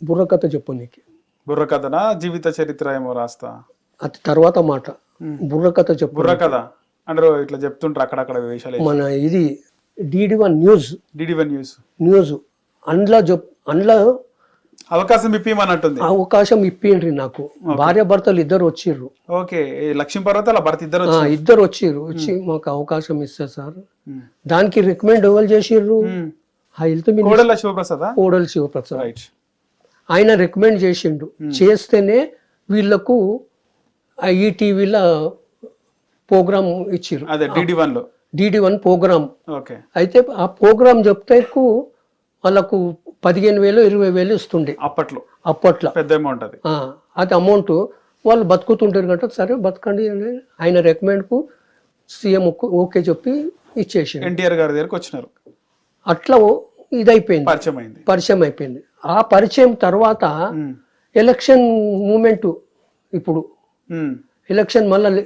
బుర్రకథ చెప్పు నీకు. బుర్రకథనా జీవిత చరిత్ర ఏమో రాస్తా? అది తర్వాత మాట. బుర్రకథ చెప్పు. బుర్రకథ అంటే ఇట్లా చెప్తుంటారు అక్కడక్కడ విషయాలు. మన ఇది DD1 news. DD1 news news అందులో అవకాశం ఇప్పిమన్నట్టుంది. అవకాశం ఇప్పిండ్రి నాకు. భార్య భర్తలు ఇద్దరు వచ్చిర్రు. ఓకే, లక్ష్మీ పర్వతాల భర్త ఇద్దరు ఇద్దరు వచ్చిర్రు. వచ్చి మాకు అవకాశం ఇస్తారు సార్. దానికి రికమెండ్ ఎవరు చేసిర్రు? హెల్త్ కోడెల శివప్రసాద్. కోడెల శివప్రసాద్ రైట్. ఆయన రికమెండ్ చేసిండు. చేస్తేనే వీళ్ళకు ఈ టీవీలో ప్రోగ్రామ్ ఇచ్చిర్రు. అదే DD1 లో DD1 ప్రోగ్రామ్. ఓకే. అయితే ఆ ప్రోగ్రామ్ చెప్తేకు వాళ్ళకు 15,000 20,000 ఇస్తుండే అప్పట్లో. పెద్ద అమౌంట్ అది. అది అమౌంట్ వాళ్ళు బతుకుతుంటారు కదా, సరే బతకండి అని ఆయన రికమెండ్ కు సీఎం ఓకే చెప్పి ఇచ్చేసి NTR గారి దగ్గరకు వచ్చినారు. అట్లా ఇదైపోయింది, పరిచయం అయిపోయింది. ఆ పరిచయం తర్వాత ఎలక్షన్ మూమెంట్. ఇప్పుడు ఎలక్షన్ మళ్ళీ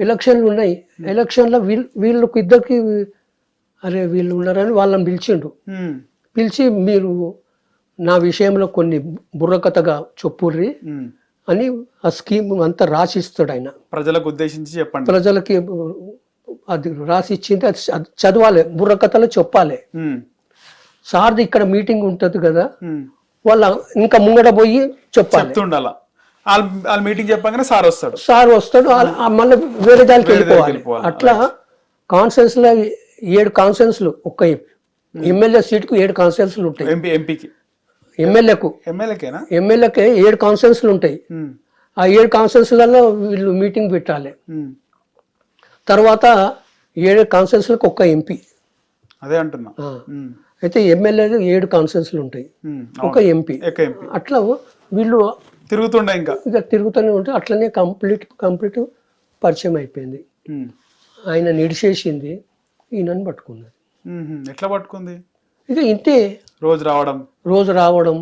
ఎలక్షన్లు ఉన్నాయి. ఎలక్షన్లో వీళ్ళకి ఇద్దరికి అరే వీళ్ళు ఉన్నారని వాళ్ళని పిలిచిండు. పిలిచి మీరు నా విషయంలో కొన్ని బుర్రకథగా చెప్పుర్రి అని ఆ స్కీమ్ అంతా రాసిస్తాడు ఆయన. ప్రజలకు ఉద్దేశించి చెప్పండి. ప్రజలకి అది రాసి ఇచ్చింది, అది చదవాలి, బుర్రకథలో చెప్పాలి. సార్ది ఇక్కడ మీటింగ్ ఉంటది కదా, వాళ్ళ ఇంకా ముంగడ పోయి చెప్పాలి. మీటింగ్ చెప్పగానే సార్ వస్తాడు మళ్ళీ వేరే దానికి వెళ్ళిపోవాలి. అట్లా కాన్ఫరెన్స్ లో 7 కాన్ఫరెన్స్లు, ఒక్క ఎమ్మెల్యే సీటుకు 7 కాన్ఫరెన్స్లు ఉంటాయి. ఎమ్మెల్యేకి 7 కాన్ఫరెన్స్లు ఉంటాయి. ఆ 7 కాన్ఫరెన్స్లలో వీళ్ళు మీటింగ్ పెట్టాలి. తర్వాత 7 కాన్ఫరెన్స్లకు ఒక్క ఎంపీ. అదే అంటున్నా. అయితే ఎమ్మెల్యేలు 7 కాన్ఫరెన్స్లు ఉంటాయి, ఒక ఎంపీ. అట్లా వీళ్ళు తిరుగుతూనే ఉంటే అట్లనే కంప్లీట్ పరిచయం అయిపోయింది. ఆయన నిడిచేసింది, ఈయనని పట్టుకున్నది. ఎట్లా పట్టుకుంది? ఇక ఇంతే, రోజు రావడము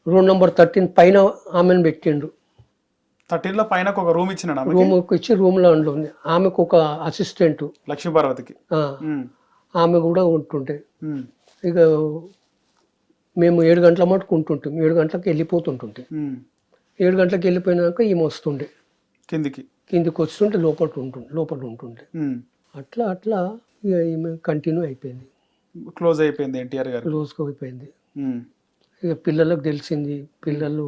రూమ్ నెంబర్ 13 పైన ఆమెను పెట్టిండు. 13 లో పైన ఒక రూమ్ ఇచ్చినాడు. రూమ్ ఇచ్చి రూమ్ లో ఉంది. ఆమెకు ఒక అసిస్టెంట్ లక్ష్మీ పార్వతికి, ఆమె కూడా ఉంటుంటే. ఇక మేము 7 గంటల మటుకు ఉంటుంటాం. 7 గంటలకు వెళ్ళిపోతుంటుంటే, 7 గంటలకు వెళ్ళిపోయినాక ఈమె వస్తుండే కిందికి వస్తుంటే లోపల ఉంటుండే. అట్లా ఇక ఈమె కంటిన్యూ అయిపోయింది, క్లోజ్ అయిపోయింది. NTR గారు క్లోజ్గా అయిపోయింది. ఇక పిల్లలకు తెలిసింది. పిల్లలు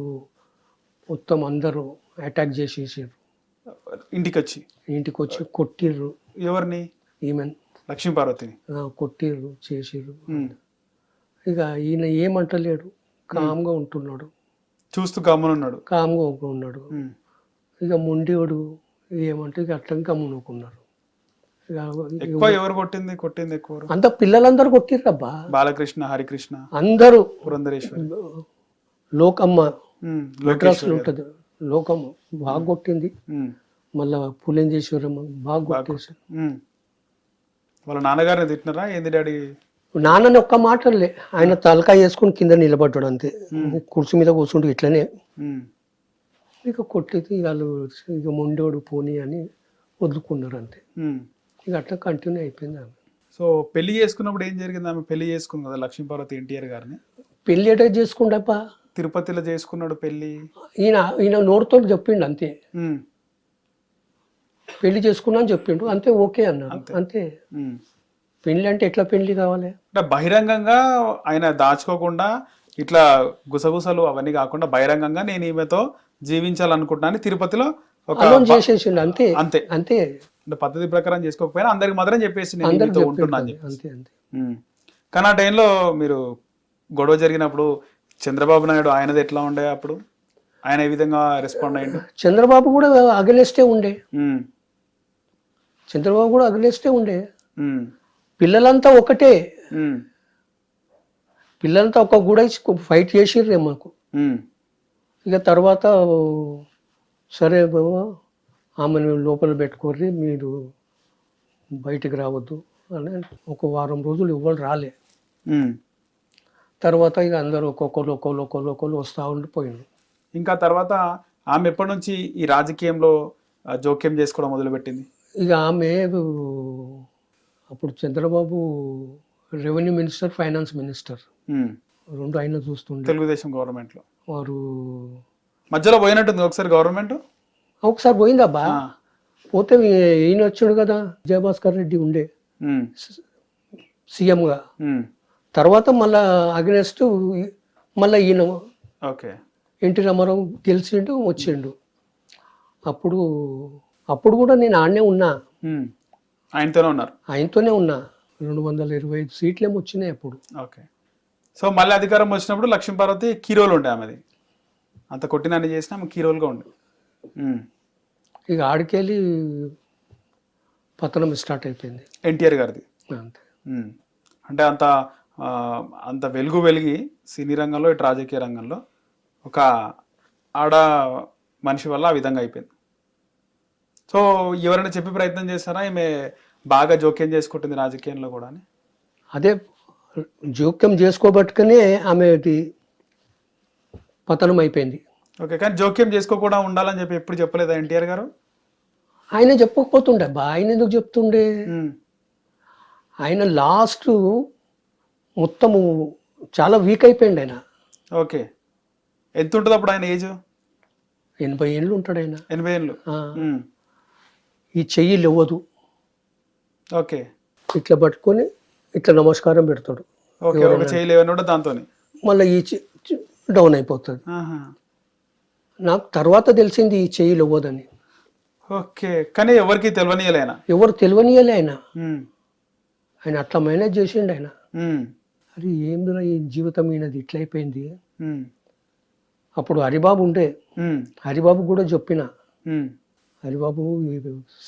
మొత్తం అందరూ అటాక్ చేసేసారు. ఇంటికి వచ్చి కొట్టిర్రు. ఎవరిని? ఈమెన్, లక్ష్మీ పార్వతిని కొట్టిర్రు, చేసిర్రు. ఇక ఈయన ఏమంటలేడు, కామ్గా ఉంటున్నాడు, చూస్తూ కామ్గా ఉన్నాడు. ఇక మొండివాడు ఏమంటే ఇక అట్లా గమ్మునుకున్నారు. ఎవరు కొట్టింది ఎక్కువ? అంత పిల్లలందరూ కొట్టిర్రబ్బా. బాలకృష్ణ, హరికృష్ణ, అందరూ, పురంధరేశ్వరి, లోకమ్మ మెడ్రాస్ లో ఉంటది, లోకమ్మ బాగా కొట్టింది. మళ్ళా పులేంజేశ్వరమ్మ బాగా కొట్టేసారు. వాళ్ళ నాన్నగారిని తిట్టినారా ఏంది డాడీ? నాన్నని ఒక్క మాటలే, ఆయన తలకాయ వేసుకుని కింద నిలబడ్డాడు అంతే. కుర్చీ మీద కూర్చుంటూ ఇట్లనే ఇక కొట్టేది. వాళ్ళు ఇక మొండోడు పోనీ అని వదులుకున్నారు అంతే. ఇక అట్లా కంటిన్యూ అయిపోయింది ఆమె. సో పెళ్లి చేసుకున్నప్పుడు ఏం జరిగింది? ఆమె పెళ్లి చేసుకుంది కదా లక్ష్మీ పార్వతి NTR గారిని. పెళ్లి ఎట చేసుకుంటా? తిరుపతిలో చేసుకున్నాడు పెళ్లి. ఈయన నోరుతో చెప్పిండు అంతే, పెళ్లి చేసుకున్నా అని చెప్పిండు అంతే. ఓకే అన్నారు అంతే. పెళ్లి అంటే ఎట్లా పెళ్లి కావాలి? అంటే బహిరంగంగా ఆయన దాచుకోకుండా ఇట్లా గుసగుసలు అవన్నీ కాకుండా బహిరంగంగా నేను ఈమెతో జీవించాలనుకుంటున్నాను తిరుపతిలో చేసేసిండు అంతే. అంతే అంటే పద్ధతి ప్రకారం చేసుకోకపోయినా అందరికి మాత్రం చెప్పేసి ఉంటున్నాను. కానీ ఆ టైంలో మీరు గొడవ జరిగినప్పుడు చంద్రబాబు నాయుడు ఆయనది ఎట్లా ఉండే? అప్పుడు ఆయన ఏ విధంగా రెస్పాండ్ అయ్యిండు? చంద్రబాబు కూడా అగలేస్టే ఉండే. పిల్లలంతా ఒకటే, పిల్లలంతా ఒక కూడా ఫైట్ చేసిర్రే మాకు. ఇక తర్వాత సరే బాబా ఆమెను లోపల పెట్టుకోర్రి, మీరు బయటికి రావద్దు అని ఒక వారం రోజులు ఇవ్వరు రాలే. తర్వాత ఇక అందరూ ఒక్కొక్కరు వస్తూ ఉండిపోయింది. ఇంకా తర్వాత ఆమె ఎప్పటి నుంచి ఈ రాజకీయంలో జోక్యం చేసుకోవడం మొదలుపెట్టింది? ఇక ఆమె అప్పుడు Chandrababu revenue minister, finance minister um. రెండు ఆయన చూస్తుండే. తెలుగుదేశం గవర్నమెంట్ లో వారు మధ్యలో పోయినట్టుంది ఒకసారి గవర్నమెంట్. ఒకసారి పోయిందబ్బా. పోతే ఈయన వచ్చాడు కదా, విజయభాస్కర్ రెడ్డి ఉండే సీఎంగా. తర్వాత మళ్ళా అగెనెస్ట్ మళ్ళీ ఈయన ఓకే ఎన్టీ రామారావు గెలిచిండు, వచ్చిండు. అప్పుడు కూడా నేను ఆడనే ఉన్నా, ఆయనతోనే ఉన్నారు. ఆయనతోనే ఉన్నా. 225 సీట్లేమో వచ్చినాయి అప్పుడు. ఓకే. సో మళ్ళీ అధికారం వచ్చినప్పుడు లక్ష్మీపార్వతి కీరోలు ఉండే ఆమెది, అంత కొట్టినన్ని చేసినా ఆమె కీరోలుగా ఉండే. ఇక ఆడికెళ్ళి పతనం స్టార్ట్ అయిపోయింది ఎన్టీఆర్ గారిది. అంతే. అంటే అంత వెలిగి సినీ రంగంలో, ఇటు రాజకీయ రంగంలో ఒక ఆడ మనిషి వల్ల ఆ విధంగా అయిపోయింది. సో ఎవరైనా చెప్పి ప్రయత్నం చేస్తారా ఈమె బాగా జోక్యం చేసుకుంటుంది రాజకీయంలో కూడా అని? అదే జోక్యం చేసుకోబట్టుకునే ఆమెది పతనం అయిపోయింది. ఓకే. కానీ జోక్యం చేసుకోకుండా ఉండాలని చెప్పి ఎప్పుడు చెప్పలేదా ఎన్టీఆర్ గారు? ఆయన చెప్పకపోతుండే బా, ఆయన ఎందుకు చెప్తుండే? ఆయన లాస్ట్ మొత్తము చాలా వీక్ అయిపోయింది ఆయన. ఓకే. ఎంత ఉంటుంది అప్పుడు ఆయన ఏజ్? 80 ఏళ్ళు ఉంటాడు ఆయన. 80 ఏళ్ళు. ఈ చెయ్యి లేవదు. ఓకే. ఇట్లా పట్టుకొని ఇట్లా నమస్కారం పెడతాడు. ఓకే. ఒక చెయ్యి లేవని దాంతో మళ్ళీ ఈ డౌన్ అయిపోతుంది. నాకు తర్వాత తెలిసింది ఈ చెయ్యి లేవదని. ఓకే. కానీ ఎవరికి తెలియనియలే ఆయన. ఎవరు తెలియనియలే ఆయన. ఆయన అట్లా మేనేజ్ చేసిండు ఆయన. అది ఏందిరా ఈ జీవితం ఈయనది ఇట్లా అయిపోయింది. అప్పుడు హరిబాబు ఉండే, హరిబాబు కూడా చెప్పిన, హరిబాబు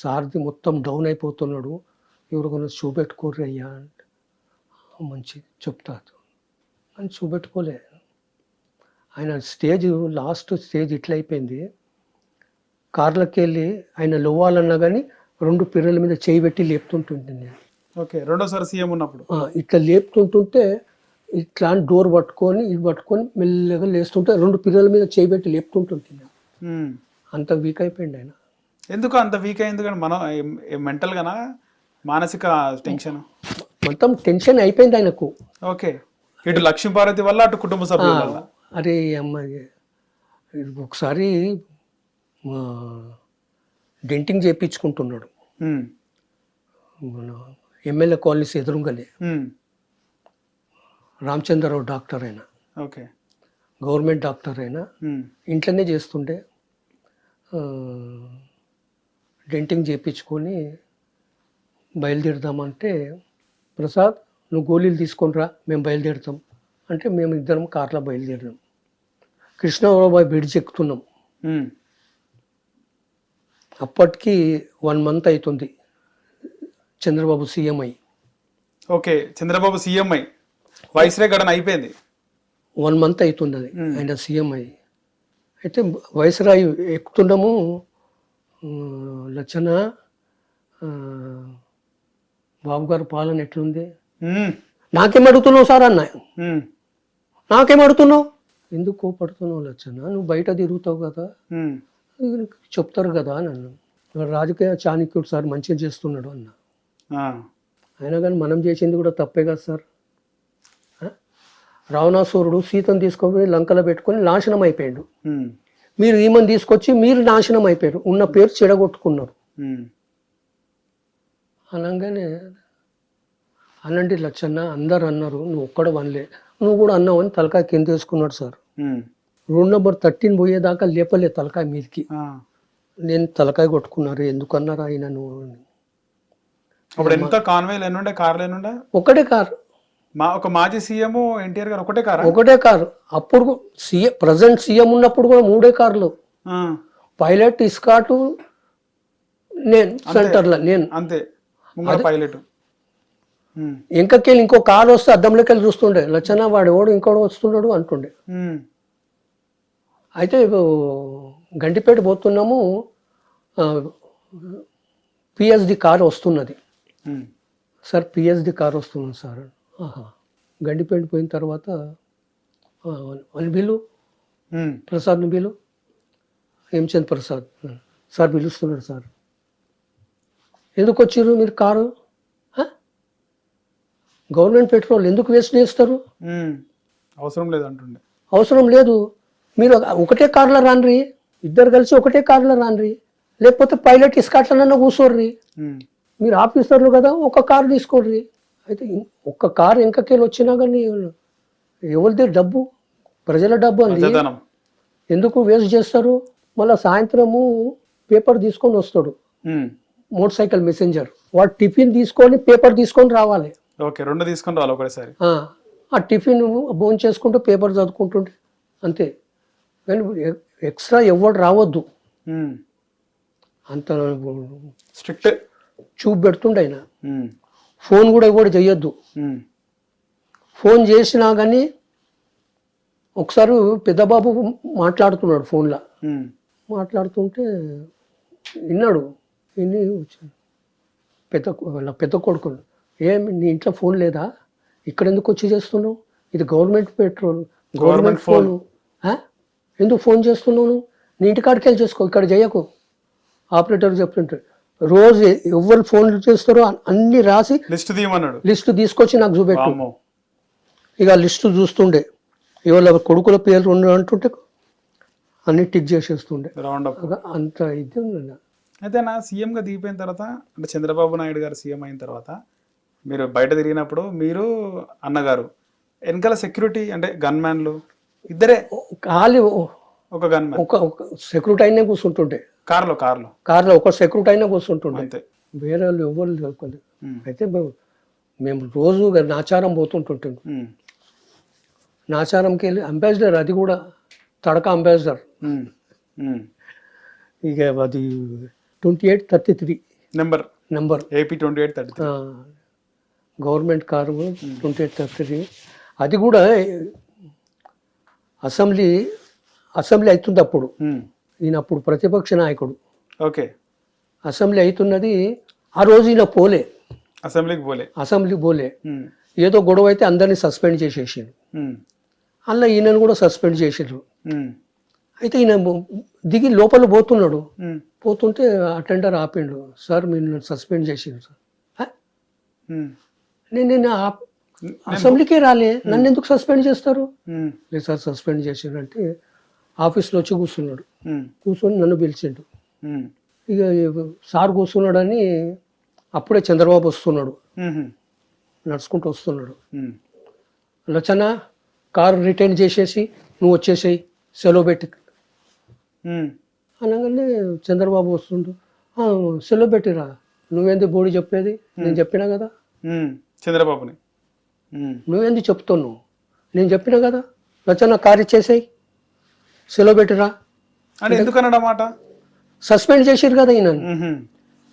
సారథి మొత్తం డౌన్ అయిపోతున్నాడు, ఎవరికైనా చూపెట్టుకోర్రి అయ్యా అంటే మంచి చెప్తాడు అని చూపెట్టుకోలే. ఆయన స్టేజ్ లాస్ట్ స్టేజ్ ఇట్లా అయిపోయింది. కార్లకి వెళ్ళి ఆయన లోవాలన్నా కానీ 2 పిర్రల మీద చేయి పెట్టి లేపుతుంటుంది నేను. ఓకే. రెండోసారి సీఎం ఉన్నప్పుడు ఇట్లా లేపుతుంటుంటే ఇట్లా డోర్ పట్టుకొని ఇది పట్టుకొని మెల్లగా లేస్తుంటే 2 పిర్రల మీద చేయి పెట్టి లేపుతుంటుంది నేను. అంత వీక్ అయిపోయింది ఆయన. ఎందుకు అంత వీక్ అయింది? కానీ మనం మెంటల్ గానా, మానసిక టెన్షన్, మొత్తం టెన్షన్ అయిపోయింది ఆయనకు. ఓకే. ఇటు లక్ష్మీపార్వతి వల్ల, అటు కుటుంబ సభ్యుల వల్ల. అరే అమ్మాయి ఒకసారి డెంటింగ్ చేయించుకుంటున్నాడు మన ఎమ్మెల్యే కాలనీస్ ఎదురుగానే. రామచంద్రరావు డాక్టర్ అయినా, ఓకే, గవర్నమెంట్ డాక్టర్ అయినా, ఇంట్లోనే చేస్తుండే. డెంటింగ్ చేయించుకొని బయలుదేరుదామంటే, ప్రసాద్ నువ్వు గోళీలు తీసుకొని రా, మేము బయలుదేరుతాం అంటే మేము ఇద్దరం కార్లో బయలుదేరినాం. కృష్ణారావు బ్రిడ్జ్ ఎక్కుతున్నాం. అప్పటికి 1 మంత్ అవుతుంది చంద్రబాబు సీఎం అయ్యి. ఓకే. చంద్రబాబు సీఎం అయ్యి వైస్రే గడన అయిపోయింది. 1 మంత్ అవుతుంది అది ఆయన సీఎం అయ్యి. అయితే వైస్రాయి ఎక్కుతున్నాము. లచ్చన బాబు గారు పాలన ఎట్లుంది? నాకేం అడుగుతున్నావు సార్ అన్న. నాకేం అడుగుతున్నావు? ఎందుకు కోపడుతున్నావు లచ్చన? నువ్వు బయట తిరుగుతావు కదా, చెప్తారు కదా అని అన్నాను. రాజకీయ చాణక్యుడు సార్ మంచిగా చేస్తున్నాడు అన్న. అయినా కానీ మనం చేసింది కూడా తప్పే కదా సార్. రావణాసురుడు సీతను తీసుకొని లంకలో పెట్టుకొని నాశనం అయిపోయాడు. మీరు ఈమెను తీసుకొచ్చి మీరు నాశనం అయిపోయారు, ఉన్న పేరు చెడగొట్టుకున్నారు. అనగానే అనండి లచ్చన్న, అందరు అన్నారు, నువ్వు ఒక్కడ వనలే, నువ్వు కూడా అన్నావు అని తలకాయ కింద వేసుకున్నాడు సార్. 2 నెంబర్ 13 పోయేదాకా లేపలే తలకాయ మీదకి. నేను తలకాయ కొట్టుకున్నారు, ఎందుకన్నారు ఆయన నువ్వు. ఒకటే కారు. ఒక మాజీ సీఎం ఎన్టీఆర్ గారు ఒకటే కారు. ఒకటే కారు. అప్పుడు ప్రజెంట్ సీఎం ఉన్నప్పుడు కూడా 3 కార్లు. పైలట్, ఇస్కాటు, నేను సెంటర్లో నేను అంతే. పైలట్ ఇంకకెళ్ళి ఇంకో కారు వస్తే అద్దంలోకి వెళ్ళి చూస్తుండే, లచ్చన వాడు ఎవడు ఇంకోడు వస్తున్నాడు అంటుండే. అయితే గంటిపేట పోతున్నాము, పిఎస్డి కారు వస్తున్నది సార్, పిఎస్డి కారు వస్తున్నది సార్. గండిపేట పోయిన తర్వాత bill ప్రసాద్ని bill, Hemachand Prasad sir పిలుస్తున్నాడు సార్. ఎందుకు వచ్చారు మీరు కారు? గవర్నమెంట్ పెట్రోల్ ఎందుకు వేస్ట్ చేస్తారు? అవసరం లేదు అంటుండే. అవసరం లేదు. మీరు ఒకటే కార్లో రాన్రి, ఇద్దరు కలిసి ఒకటే కార్లో రాన్రి, లేకపోతే పైలట్ ఇస్కాట్లన్నా కూర్చోర్రి. మీరు ఆఫీసర్లు కదా, ఒక కారు తీసుకోర్రి. అయితే ఒక్క కారు వెనకకెళ్ళి వచ్చినా కానీ ఎవరిదే డబ్బు? ప్రజల డబ్బు అండి. ఎందుకు వేస్ట్ చేస్తారు? మళ్ళీ సాయంత్రము పేపర్ తీసుకొని వస్తాడు మోటార్ సైకిల్ మెసెంజర్, వాడు టిఫిన్ తీసుకొని పేపర్ తీసుకొని రావాలి. రెండు తీసుకొని రావాలి ఒకటేసారి. ఆ టిఫిన్ భోజనం చేసుకుంటూ పేపర్ చదువుకుంటుంటే అంతే. కానీ ఎక్స్ట్రా ఎవరు రావద్దు అంత స్ట్రిక్ట్ చూపు పెడుతుండే ఆయన. ఫోన్ కూడా ఎవరు చెయ్యొద్దు. ఫోన్ చేసినా కానీ ఒకసారి పెద్దబాబు మాట్లాడుతున్నాడు ఫోన్లో, మాట్లాడుతుంటే విన్నాడు. విని పెద్ద కొడుకులు, ఏం నీ ఇంట్లో ఫోన్ లేదా? ఇక్కడ ఎందుకు వచ్చి చేస్తున్నావు? ఇది గవర్నమెంట్ పెట్రోల్, గవర్నమెంట్ ఫోను, ఎందుకు ఫోన్ చేస్తున్నావు? నీ ఇంటికాడికి వెళ్ళి చేసుకో, ఇక్కడ చేయకు. ఆపరేటర్ చెప్తుంటే రోజు ఎవరు ఫోన్లు చేస్తారో అన్ని రాసి లిస్ట్ తీసుకొచ్చి నాకు చూపెట్టు. ఇక లిస్టు చూస్తుండే ఇవాళ కొడుకుల పేర్లు అంటుంటే అన్ని టిక్ చేసేస్తుండే. అంత ఇది ఉంది. అయితే నా సీఎంగా దిగిపోయిన తర్వాత, అంటే చంద్రబాబు నాయుడు గారు సీఎం అయిన తర్వాత మీరు బయట తిరిగినప్పుడు మీరు అన్నగారు వెనకాల సెక్యూరిటీ అంటే గన్ మ్యాన్లు ఇద్దరే, ఖాళీ ఒక గన్ మ్యాన్, ఒక సెక్యూరిటీ అయినా కూర్చుంటుంటే కార్లో ఒక సెక్యూరిటీ అయినా కూర్చుంటుండే, వేరే వాళ్ళు ఎవరు తెలుసుకోలేదు. అయితే మేము రోజు నాచారం పోతుంటుంటాం. నాచారంకి వెళ్ళి అంబాసిడర్, అది కూడా తడక అంబాసిడర్, ఇక అది 2833 నెంబర్ ఏపీ 2833 గవర్నమెంట్ కారు 2833. అది కూడా అసెంబ్లీ అవుతుంది అప్పుడు. ఈయన అప్పుడు ప్రతిపక్ష నాయకుడు. అసెంబ్లీ అవుతున్నది. ఆ రోజు ఈయన అసెంబ్లీకి పోలే. ఏదో గొడవ అయితే అందరినీ సస్పెండ్ చేసేసిండు. అలా ఈయనను కూడా సస్పెండ్ చేసిండ్రు. అయితే ఈయన దిగి లోపల పోతున్నాడు. పోతుంటే అటెండర్ ఆపిండు. సార్ మీరు సస్పెండ్ చేసిండ్రు సార్. నేను అసెంబ్లీకే రాలే, నన్ను ఎందుకు సస్పెండ్ చేస్తారు? లేదు సార్ సస్పెండ్ చేసిండ్రు అంటే ఆఫీస్లో వచ్చి కూర్చున్నాడు. కూర్చొని నన్ను పిలిచిండు. ఇక సార్ కూర్చున్నాడని అప్పుడే చంద్రబాబు వస్తున్నాడు, నడుచుకుంటూ వస్తున్నాడు. లచ్చన్న కారు రిటర్న్ చేసేసి నువ్వు వచ్చేసేయి, సెలవు పెట్టి అనగానే చంద్రబాబు వస్తుండు. సెలవు పెట్టిరా, నువ్వేంది బోడి చెప్పేది? నేను చెప్పినా కదా. చంద్రబాబుని నువ్వేంది చెప్తున్నావు? నేను చెప్పినా కదా, లచ్చన్న కారు ఇచ్చేసేయి, సెలవు పెట్టిరా. ఎందుకన్నమాట సస్పెండ్ చేసిరు కదా ఈయన.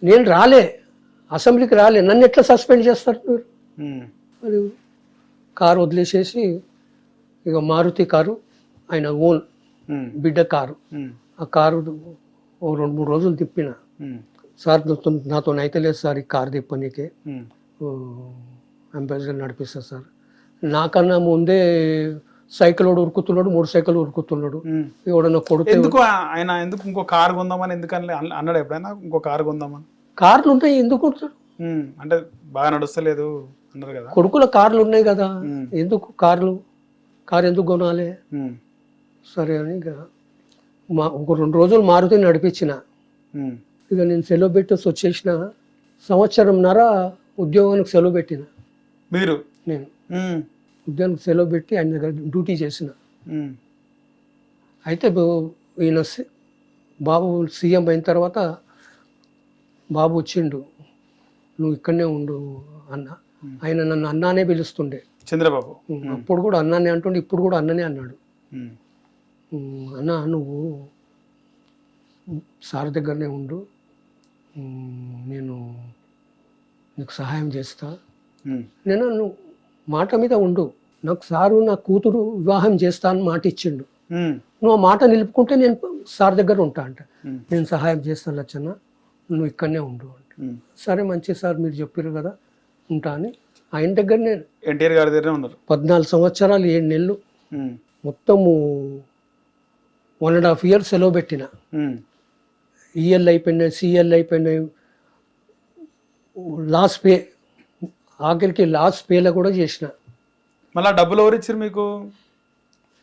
నేను రాలే, అసెంబ్లీకి రాలే, నన్ను ఎట్లా సస్పెండ్ చేస్తారు మీరు? అది కారు వదిలేసేసి ఇక మారుతి కారు, ఆయన ఓన్ బిడ్డ కారు, ఆ కారు ఓ 2-3 రోజులు తిప్పిన. సార్ నాతో అయితే లేదు సార్ ఈ కారు తిప్పనీకే, అంబాసిడర్ నడిపిస్తా సార్. నాకన్నా ముందే సైకిల్ ఉరుకుతున్నాడు, 3 సైకిల్ ఉరుకుతున్నాడు. ఎవడన్నా కొడుకు ఆయన ఎందుకు ఇంకో కారు కొందామని ఎందుకని అన్నాడు ఎప్పుడైనా? ఇంకో కారు కొందామని. కార్లు ఉంటాయి, ఎందుకు కొడతాడు? అంటే బాగా నడుస్తలేదు అన్నారు కదా, కొడుకుల కార్లు ఉన్నాయి కదా, ఎందుకు కారు ఎందుకు కొనాలి? సరే అని ఇక ఒక 2 రోజులు మారుతి నడిపించిన. ఇక నేను సెలవు పెట్టేసి వచ్చేసిన. 1.5 సంవత్సరంన్నర ఉద్యోగానికి సెలవు పెట్టిన. నేను ఉద్యోగానికి సెలవు పెట్టి ఆయన దగ్గర డ్యూటీ చేసిన. అయితే ఈయన బాబు సీఎం అయిన తర్వాత బాబు వచ్చిండు, నువ్వు ఇక్కడనే ఉండు అన్న. ఆయన నన్ను అన్నానే పిలుస్తుండే చంద్రబాబు. అప్పుడు కూడా అన్నానే అంటుండే, ఇప్పుడు కూడా అన్ననే అన్నాడు. అన్న నువ్వు సార్ దగ్గరనే ఉండు, నేను నీకు సహాయం చేస్తా. నేను నువ్వు మాట మీద ఉండు, నాకు సారు నా కూతురు వివాహం చేస్తా అని మాట ఇచ్చిండు. నువ్వు ఆ మాట నిలుపుకుంటే నేను సార్ దగ్గర ఉంటా అంట. నేను సహాయం చేస్తాను లచ్చన్న, నువ్వు ఇక్కడనే ఉండు అంట. సరే మంచి సార్ మీరు చెప్పారు కదా ఉంటా అని ఆయన దగ్గరనే. ఎన్టీఆర్ గారి దగ్గర ఉన్నారు 14 సంవత్సరాలు 7 నెలలు మొత్తము 1.5 years సెలవు పెట్టిన. ఈఎల్ అయిపోయినాయి, సిఎల్ అయిపోయినాయి, లాస్ట్ పే ఆఖరికి లాస్ట్ పేల కూడా చేసిన. మళ్ళీ డబ్బులు ఎవరు ఇచ్చారు మీకు?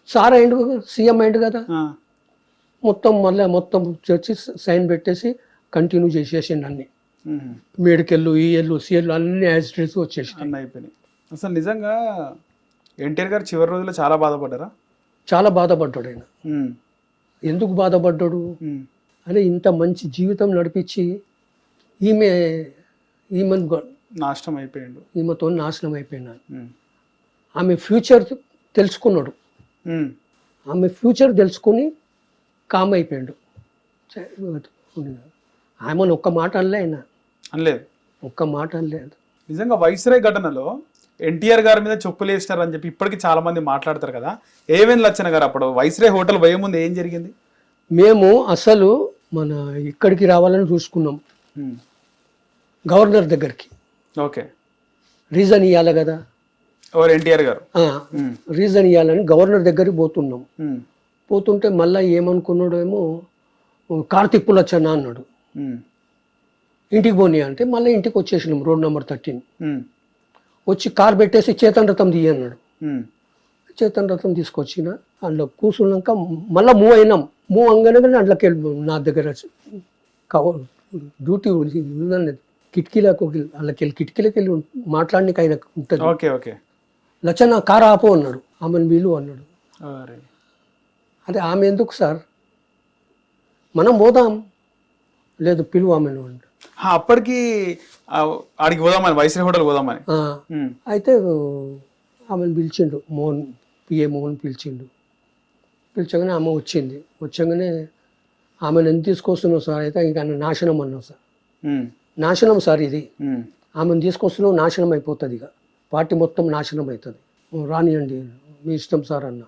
సార్ అయిండు, సీఎం అయిండు కదా, ఆ. మొత్తం చర్చి సైన్ పెట్టేసి కంటిన్యూ చేసేసిండు అన్ని. మ్మ్. మెడికల్, ఈఎల్, సిఎల్ అన్ని యాజిటేట్స్ వచ్చేసి అన్నీ అయిపోయినాయి. అసలు నిజంగా ఎన్టీఆర్ గారు చివరి రోజుల్లో చాలా బాధపడ్డారా? చాలా బాధపడ్డాడు ఆయన. మ్మ్. ఎందుకు బాధపడ్డాడు మ్మ్. అదే ఇంత మంచి జీవితం నడిపించి ఈమెను నాశనం అయిపోయిండు. ఈమెతో నాశనం అయిపోయినాడు. మ్మ్. ఆమె ఫ్యూచర్ తెలుసుకున్నాడు. మ్మ్. ఆమె ఫ్యూచర్ తెలుసుకుని కామ్ అయిపోయాడు. ఆమెను ఒక్క మాట అనలే ఆయన, అనలేదు, ఒక్క మాట అనలేదు. నిజంగా వైస్రాయ్ ఘటనలో ఎన్టీఆర్ గారి మీద చెప్పులు వేసినారని చెప్పి ఇప్పటికీ చాలా మంది మాట్లాడతారు కదా. ఏమేమి లచ్చన గారు అప్పుడు వైస్రాయ్ హోటల్ పోయే ముందు ఏం జరిగింది? మేము అసలు మన ఇక్కడికి రావాలని చూసుకున్నాం, మ్మ్. గవర్నర్ దగ్గరికి. ఓకే. రీజన్ ఇవ్వాలి కదా, ఎవరు? ఎన్టీఆర్ గారు. మ్మ్. రీజన్ ఇవ్వాలని గవర్నర్ దగ్గరికి పోతున్నాం. మ్మ్. పోతుంటే మళ్ళీ ఏమనుకున్నాడు ఏమో, కార్ తిప్పులొచ్చన్నా అన్నాడు. మ్మ్. ఇంటికి పోనీ అంటే మళ్ళీ ఇంటికి వచ్చేసినాం, రోడ్ నెంబర్ 13. మ్మ్. వచ్చి కార్ పెట్టేసి చేతన్ రథం తీయన్నాడు. మ్మ్. చేతన్ రథం తీసుకొచ్చిన అందులో కూర్చున్నాక మళ్ళీ మూవ్ అయినాం. మూవ్ అంగానే అందులోకి వెళ్ళి నా దగ్గర డ్యూటీ ఉందన్నది, కిటికీలకు అందులోకి వెళ్ళి కిటికీలకు వెళ్ళి మాట్లాడడానికి ఆయన ఉంటుంది. ఓకే. ఓకే. లచ్చన్న కార్ ఆపు అన్నాడు, ఆమెను వీలు అన్నాడు. అరే. అదే ఆమె ఎందుకు సార్, మనం పోదాం, లేదు పిలువు ఆమెను అంట. అప్పటికి ఆడికి పోదామని, వైస్రాయ్ హోటల్ పోదామని. మ్మ్. అయితే ఆమెను పిలిచిండు, మోహన్, పిఏ మోహన్ పిలిచిండు. పిలిచగానే ఆమె వచ్చింది. వచ్చగానే ఆమెను ఎంత తీసుకొస్తున్నావు సార్, అయితే ఇంకా నాశనం అన్నావు సార్. మ్మ్. నాశనం సార్ ఇది, మ్మ్. ఆమెను తీసుకొస్తున్నావు నాశనం అయిపోతుంది, ఇక పార్టీ మొత్తం నాశనం అవుతుంది, రానియండి మీ ఇష్టం సార్ అన్న.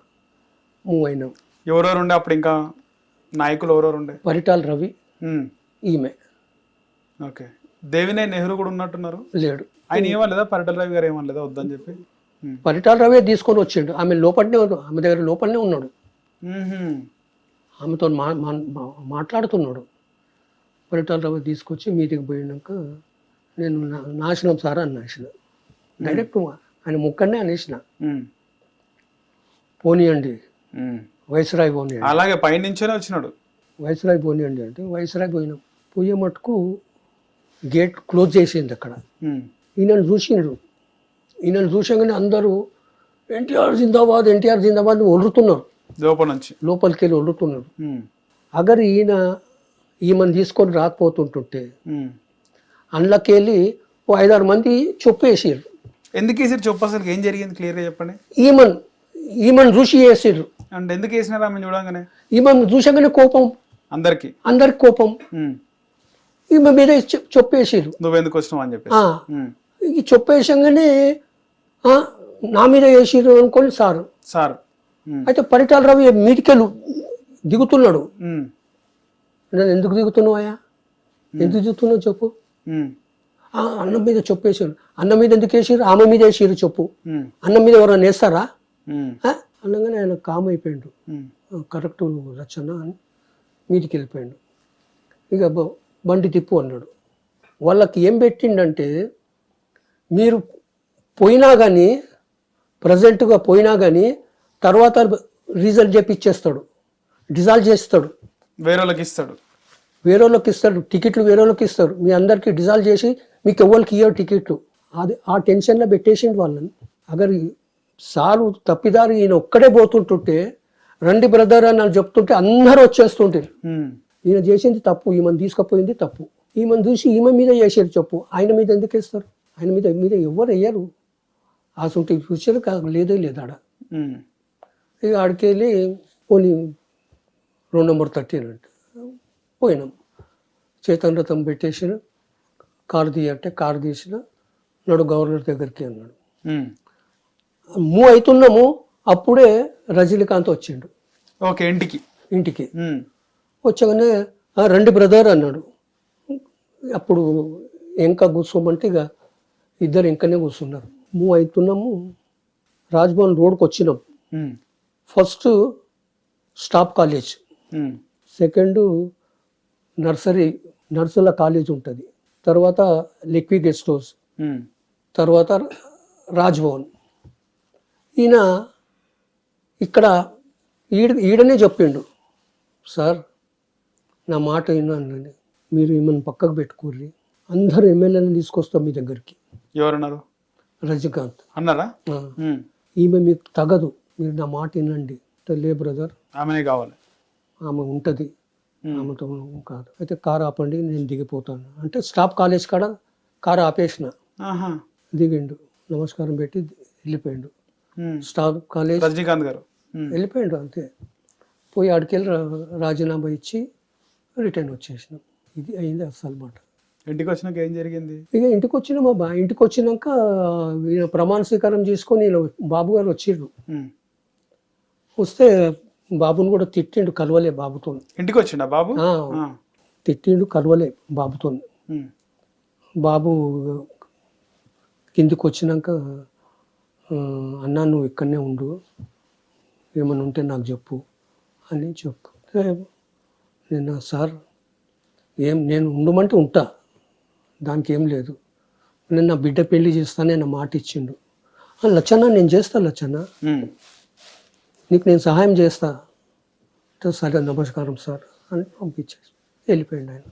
మూవ్ అయినాం. ఎవరెవరు ఉండే అప్పుడు? ఇంకా నాయకులు ఎవరెవరు ఉండే? పరిటాల రవి, మ్మ్. ఈమె. ఓకే. దేవినే నెహ్రూ కూడా ఉన్నట్టున్నారు. లేడు. ఆయన ఏమనలేదా? పరిటాల రవి గారు ఏమనలేదా వద్దని చెప్పి? మ్మ్. పరిటాల రవి తీసుకొని వచ్చిండు. ఆమె లోపలనే, ఆమె దగ్గర లోపలనే ఉన్నాడు. మ్మ్. ఆమెతో మాట్లాడుతున్నాడు. పరిటాల రవి తీసుకొచ్చి మీటింగ్ పోయినాక నేను నాశనం సార్ అన్నేసిన. డైరెక్ట్ ఆయన ముక్కనే అనేసిన, మ్మ్. పోనీయండి మ్మ్. వైస్రాయ్ పోనీయండి. అలాగే పైనుంచే వచ్చినాడు. వైస్రాయ్ పోనీయండి అంటే వైస్రాయ్ పోయినాం. పోయే మటుకు గేట్ క్లోజ్ చేసింది అక్కడ. మ్మ్. ఈయనను చూసిండ్రు. ఈయనను చూసగానే అందరూ ఎన్టీఆర్ జిందాబాద్, ఎన్టీఆర్ జిందాబాద్ ఒలుతున్నారు, లోపల నుంచి లోపలికి వెళ్ళి ఒలుతున్నారు. మ్మ్. అగర్ ఈమెను తీసుకొని రాకపోతుంటుంటే మ్మ్. అందులోకి వెళ్ళి ఓ 5-6 మంది చొప్పు వేసిర్రు. ఎందుకు వేసారు చెప్పు? అసలు ఏం జరిగింది క్లియర్గా చెప్పండి. ఈమెను చూసి వేసిర్రు. అంటే ఎందుకు వేసినారు ఆమె చూడంగానే? ఈమెను చూసగానే కోపం, అందరికి కోపం. మ్మ్. ఈమె మీద చొప్పేసిర్రు. నువ్వెందుకు వచ్చినావు అని చెప్పి. ఈ చొప్పేసంగానే నా మీద వేసిర్రు అనుకోండి సార్. అయితే పరిటాల రవి మీటికెళ్ళు దిగుతున్నాడు. నేను ఎందుకు దిగుతున్నావా, ఎందుకు దిగుతున్నావు చెప్పు. అన్నం మీద చొప్పేసారు. అన్నం మీద ఎందుకు వేసారు? ఆమె మీద వేసారు చెప్పు. అన్నం మీద ఎవరైనా వేస్తారా? అనగానే ఆయన కామ్ అయిపోయాడు. కరెక్ట్ నువ్వు రచన అని మీదికి వెళ్ళిపోయాడు. ఇక బండి తిప్పు అన్నాడు. వాళ్ళకి ఏం పెట్టిండంటే, మీరు పోయినా కానీ, ప్రజెంట్గా పోయినా కానీ తర్వాత రిజల్ట్ చెప్పిచ్చేస్తాడు, డిజాల్వ్ చేస్తాడు, వేరే వాళ్ళకి ఇస్తాడు, టికెట్లు వేరే వాళ్ళకి ఇస్తారు. మీ అందరికీ డిజాల్వ్ చేసి మీకు ఎవరికి ఇవ్వరు టికెట్లు. అది ఆ టెన్షన్లో పెట్టేసిండు వాళ్ళని. అగర్ సారు తప్పిదారు ఈయన ఒక్కడే పోతుంటుంటే, రండి బ్రదర్ అని నాకు చెప్తుంటే అందరూ వచ్చేస్తుంటారు. ఈయన చేసింది తప్పు, ఈమెను తీసుకుపోయింది తప్పు. ఈమెను చూసి ఈమె మీద చేసేది చెప్పు, ఆయన మీద ఎందుకు వేస్తారు? ఆయన మీద ఎవరు వేయరు. అసలు ఫ్యూచర్ లేదే లేదాడ. ఇక ఆడికి వెళ్ళి పోనీ రోడ్ నెంబర్ 13 అంటే పోయినాం. చేతన్ రథం పెట్టేసిన, కారు తీయంటే కారు తీసిన, నాడు గవర్నర్ దగ్గరికి అన్నాడు. మూవ్ అవుతున్నాము, అప్పుడే రజనీకాంత్ వచ్చిండు. ఓకే. ఇంటికి వచ్చాగానే రండి బ్రదర్ అన్నాడు. అప్పుడు ఇంకా కూర్చోమంటే ఇక ఇద్దరు ఇంకనే కూర్చున్నారు. మూవ్ అవుతున్నాము, రాజ్భవన్ రోడ్కి వచ్చినాం. First staff college, second nursery, నర్సుల college ఉంటుంది, తర్వాత లిక్వి గెస్ట్ హౌస్, తర్వాత రాజ్భవన్. ఈయన ఇక్కడ ఈడనే చెప్పిండు, సార్ నా మాట వినండి, మీరు ఈమెను పక్కకు పెట్టుకోర్రి, అందరు ఎమ్మెల్యేలను తీసుకొస్తాం మీ దగ్గరికి. ఎవరన్నారు? రజనీకాంత్ అన్నారా? ఈమె మీకు తగదు, మీరు నా మాట వినండి. లే బ్రదర్, ఆమెనే కావాలి, ఆమె ఉంటుంది, ఆమెతో కాదు. అయితే కారు ఆపండి, నేను దిగిపోతాను అంటే స్టాప్ కాలేజ్ కాడ కారు ఆపేసిన. దిగిండు, నమస్కారం పెట్టి వెళ్ళిపోయిండు. స్టాప్ కాలేజ్ రజనీకాంత్ గారు వెళ్ళిపోయిండు అంతే. పోయి ఆడికెళ్ళి రాజీనామా ఇచ్చి రిటర్న్ వచ్చేసినాం. ఇది అయింది అసలు మాట. ఇంటికి వచ్చినాక ఏం జరిగింది? ఇక ఇంటికి వచ్చినాం బాబా. ఇంటికి వచ్చినాక ఈయన ప్రమాణ స్వీకారం చేసుకొని ఈయన బాబు గారు వచ్చిండు. వస్తే బాబుని కూడా తిట్టిండు, కలవలే బాబుతో. ఇంటికి వచ్చిండా బాబు? తిట్టిండు, కలవలే బాబుతో. బాబు కిందికి వచ్చినాక, అన్నా నువ్వు ఇక్కడనే ఉండు, ఏమైనా ఉంటే నాకు చెప్పు అని చెప్పు. నేను సార్ నేను ఉండమంటే ఉంటా, దానికి ఏం లేదు, నేను నా బిడ్డ పెళ్లి చేస్తానే నా మాట ఇచ్చిండు. లచ్చన్న నేను చేస్తా, లచ్చన్న నీకు నేను సహాయం చేస్తా. సరే నమస్కారం సార్ అని పంపించేసి వెళ్ళిపోయిండు ఆయన.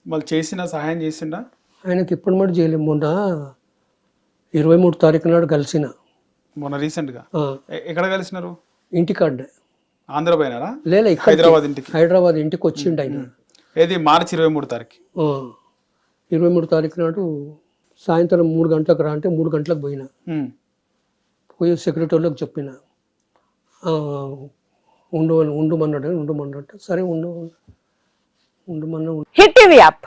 వాళ్ళు చేసిన సహాయం చేసిండా? ఆయనకి ఎప్పుడు మటు చేయలేము. మొన్న 23 తారీఖు నాడు కలిసిన. మొన్న రీసెంట్గా ఎక్కడ కలిసినారు? ఇంటికాడే. ఆంధ్ర పోయినారా? లేదా హైదరాబాద్ ఇంటికి. హైదరాబాద్ ఇంటికి వచ్చిండు ఆయన. ఏది మార్చి 23 తారీఖు? 23 తారీఖు నాడు సాయంత్రం 3 గంటలకు రా అంటే 3 గంటలకు పోయినా. పోయి సెక్రటరీలకు చెప్పిన, ఉండమన్నాడు. సరే ఉండమన్నా. Hit TV app